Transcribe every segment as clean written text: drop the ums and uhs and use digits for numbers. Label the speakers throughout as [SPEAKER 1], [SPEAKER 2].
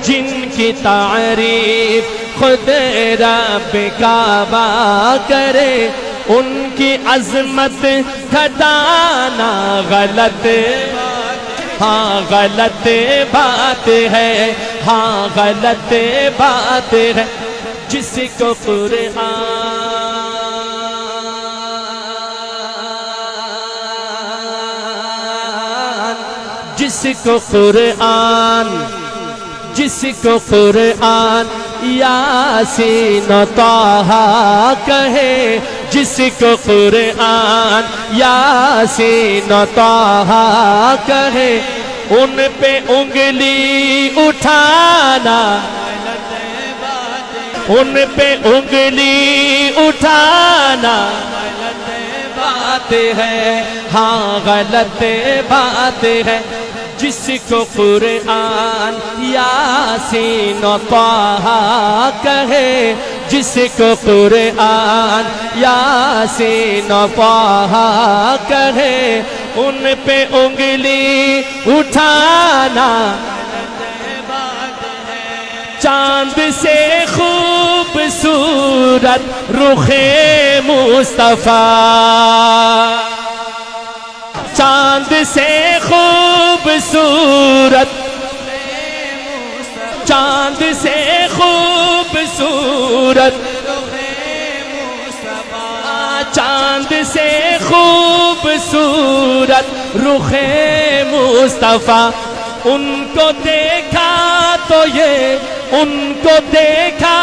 [SPEAKER 1] جن کی تعریف خود رب کعبہ کرے، ان کی عظمت گھٹانا غلط، ہاں غلط بات ہے، ہاں غلط بات ہے۔ جس کو قرآن جس کو قرآن یاسین و طٰہٰ کہے، جس کو قرآن یاسین و طٰہٰ کہے، ان پہ انگلی اٹھانا، ان پہ انگلی اٹھانا غلط بات ہے، ہاں غلط بات ہے۔ جس کو قرآن یاسین و طٰہٰ کہے، جس کو قرآن یاسین و طٰہٰ کہے، ان پہ انگلی اٹھانا چاند سے خوبصورت رخ مصطفیٰ، چاند سے خوبصورت، چاند سے خوبصورت، چاند سے خوبصورت رخ مصطفیٰ، ان کو دیکھا تو یہ، ان کو دیکھا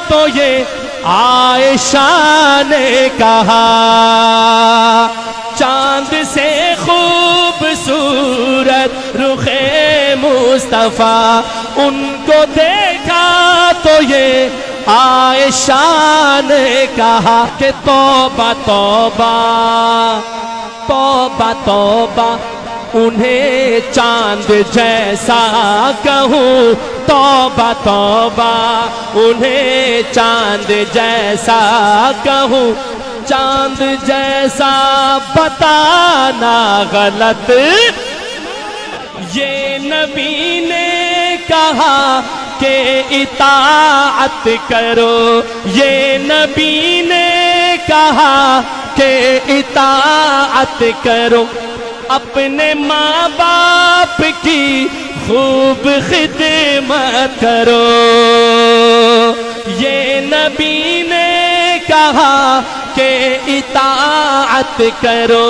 [SPEAKER 1] تو یہ عائشہ نے کہا، چاند سے خوبصورت رخ مصطفیٰ، ان کو دیکھا تو یہ عائشہ نے کہا کہ توبہ توبہ توبہ توبہ، انہیں چاند جیسا کہوں، توبہ توبہ انہیں چاند جیسا کہوں، چاند جیسا بتانا غلط، یہ نبی نے کہا کہ اطاعت کرو، یہ نبی نے کہا کہ اطاعت کرو، اپنے ماں باپ کی خوب خدمت کرو، یہ نبی نے کہا کہ اطاعت کرو،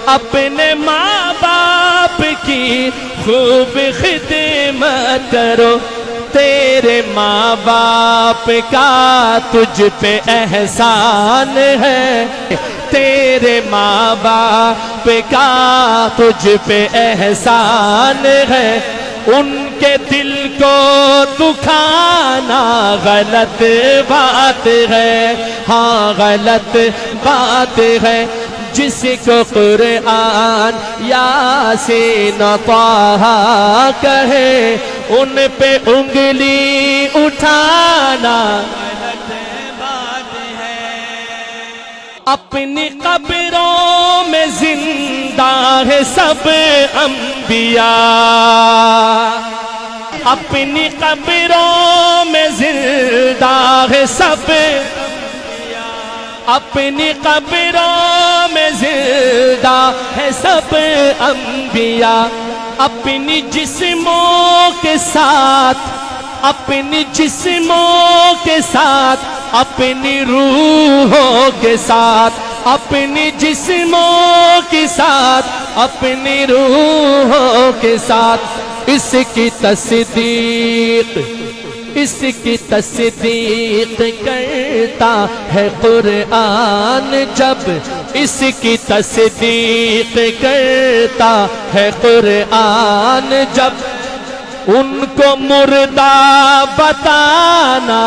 [SPEAKER 1] اپنے ماں باپ کی خوب خدمت کرو، تیرے ماں باپ کا تجھ پہ احسان ہے، تیرے ماں باپ کا تجھ پہ احسان ہے، ان کے دل کو دکھانا غلط بات ہے، ہاں غلط بات ہے۔ جس کو قرآن یاسین و طٰہٰ کہے، ان پہ انگلی اٹھانا اپنی قبروں میں زندہ ہے سب انبیاء، اپنی قبروں میں زندہ ہے سب، اپنی قبروں میں زندہ ہے سب انبیاء، اپنی جسموں کے ساتھ، اپنی جسموں کے ساتھ، اپنی روحوں کے ساتھ، اپنی جسموں کے ساتھ، اپنی روحوں کے ساتھ، اس کی تصدیق، اس کی تصدیق کرتا ہے قرآن جب، اس کی تصدیق کرتا ہے قرآن جب، ان کو مردہ بتانا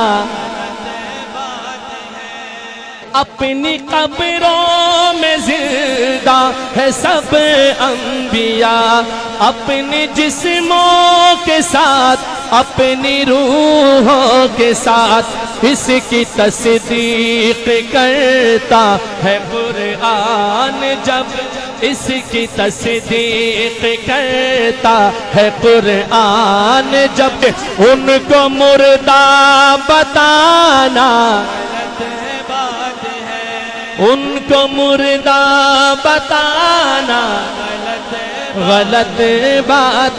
[SPEAKER 1] اپنی قبروں میں زندہ ہے سب انبیاء، اپنی جسموں کے ساتھ، اپنی روحوں کے ساتھ، اس کی تصدیق کرتا ہے قرآن جب، اس کی تصدیق کرتا ہے قرآن جب ان کو مردہ بتانا ان کو مردہ بتانا غلط بات